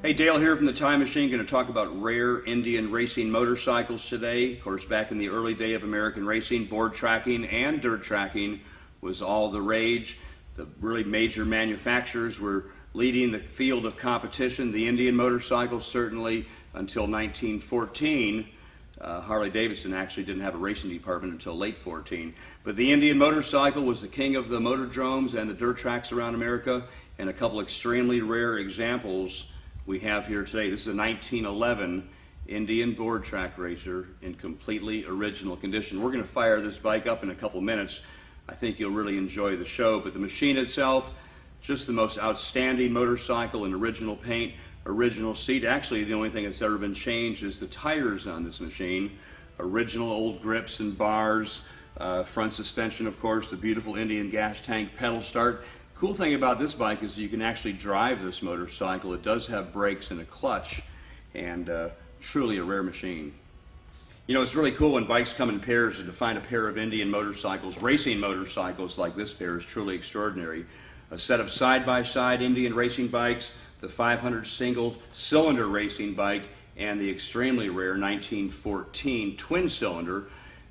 Hey, Dale here from the Time Machine, going to talk about rare Indian racing motorcycles today. Of course, back in the early day of American racing, board tracking and dirt tracking was all the rage. The really major manufacturers were leading the field of competition. The Indian motorcycle, certainly until 1914. Harley-Davidson actually didn't have a racing department until late 14. But the Indian motorcycle was the king of the motordromes and the dirt tracks around America, and a couple extremely rare examples we have here today. This is a 1911 Indian board track racer in completely original condition. We're going to fire this bike up in a couple minutes. I think you'll really enjoy the show, but the machine itself, just the most outstanding motorcycle in original paint, original seat. Actually, the only thing that's ever been changed is the tires on this machine. Original old grips and bars, front suspension, of course, the beautiful Indian gas tank pedal start. Cool thing about this bike is you can actually drive this motorcycle. It does have brakes and a clutch, and truly a rare machine. You know, it's really cool when bikes come in pairs, and to find a pair of Indian motorcycles, racing motorcycles like this pair is truly extraordinary. A set of side-by-side Indian racing bikes, the 500 single-cylinder racing bike, and the extremely rare 1914 twin-cylinder.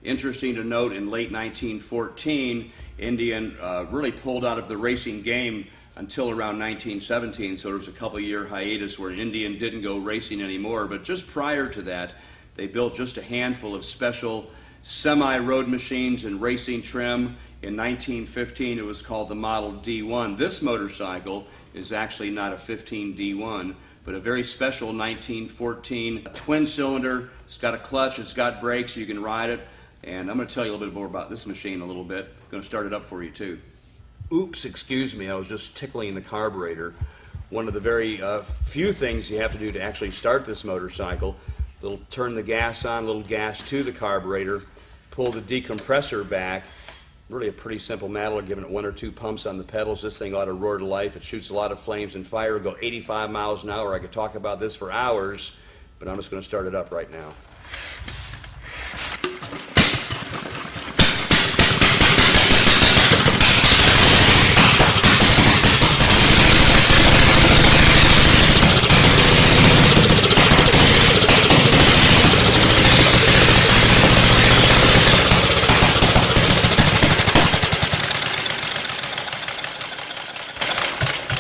Interesting to note, in late 1914, Indian really pulled out of the racing game until around 1917, so there was a couple-year hiatus where Indian didn't go racing anymore. But just prior to that, they built just a handful of special semi-road machines in racing trim. In 1915, it was called the Model D1. This motorcycle is actually not a 15 D1, but a very special 1914 twin-cylinder. It's got a clutch, it's got brakes, you can ride it. And I'm going to tell you a little bit more about this machine a little bit. I'm going to start it up for you too. Oops, excuse me, I was just tickling the carburetor. One of the very few things you have to do to actually start this motorcycle. Turn the gas on, little gas to the carburetor, pull the decompressor back. Really a pretty simple matter, giving it 1 or 2 pumps on the pedals. This thing ought to roar to life. It shoots a lot of flames and fire, go 85 miles an hour. I could talk about this for hours, but I'm just going to start it up right now.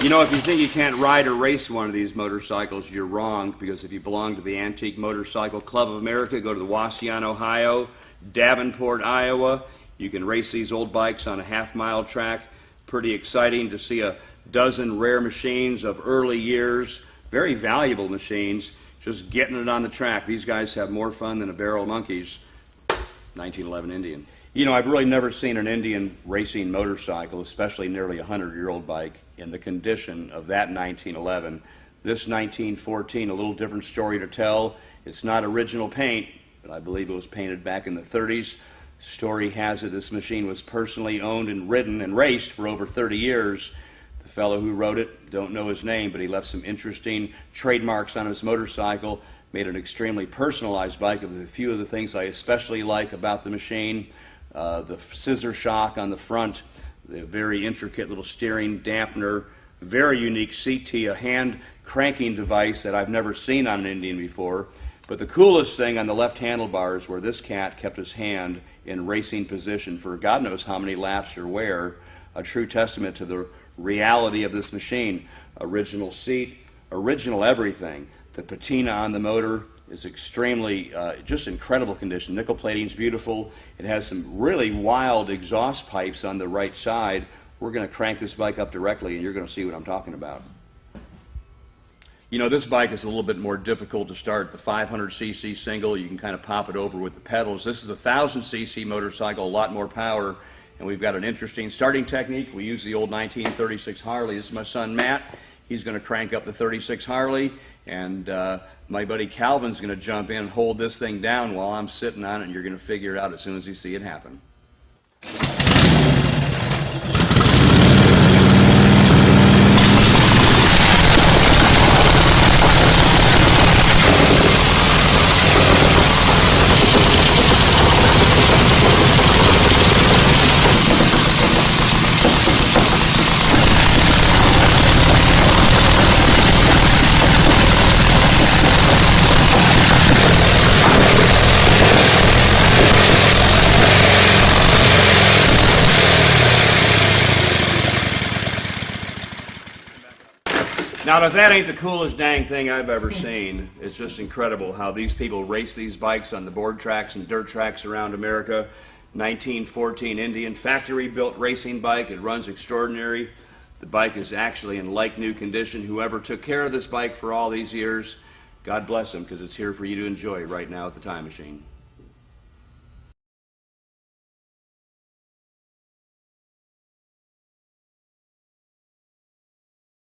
You know, if you think you can't ride or race one of these motorcycles, you're wrong, because if you belong to the Antique Motorcycle Club of America, go to the Wauseon, Ohio, Davenport, Iowa. You can race these old bikes on a half-mile track. Pretty exciting to see a dozen rare machines of early years, very valuable machines, just getting it on the track. These guys have more fun than a barrel of monkeys. 1911 Indian. You know, I've really never seen an Indian racing motorcycle, especially nearly a 100-year-old bike, in the condition of that 1911. This 1914, a little different story to tell. It's not original paint, but I believe it was painted back in the 30s. Story has it this machine was personally owned and ridden and raced for over 30 years. The fellow who wrote it, don't know his name, but he left some interesting trademarks on his motorcycle, made an extremely personalized bike. Of a few of the things I especially like about the machine, the scissor shock on the front, the very intricate little steering dampener, very unique seat tee, a hand cranking device that I've never seen on an Indian before. But the coolest thing on the left handlebar is where this cat kept his hand in racing position for God knows how many laps or where. A true testament to the reality of this machine. Original seat, original everything. The patina on the motor is extremely, just incredible condition. Nickel plating's beautiful. It has some really wild exhaust pipes on the right side. We're going to crank this bike up directly, and you're going to see what I'm talking about. You know, this bike is a little bit more difficult to start. The 500cc single, you can kind of pop it over with the pedals. This is a 1000cc motorcycle, a lot more power, and we've got an interesting starting technique. We use the old 1936 Harley. This is my son Matt. He's going to crank up the 36 Harley, and my buddy Calvin's going to jump in and hold this thing down while I'm sitting on it, and you're going to figure it out as soon as you see it happen. Now, if that ain't the coolest dang thing I've ever seen, it's just incredible how these people race these bikes on the board tracks and dirt tracks around America. 1914 Indian factory-built racing bike. It runs extraordinary. The bike is actually in like-new condition. Whoever took care of this bike for all these years, God bless them, because it's here for you to enjoy right now at the Time Machine.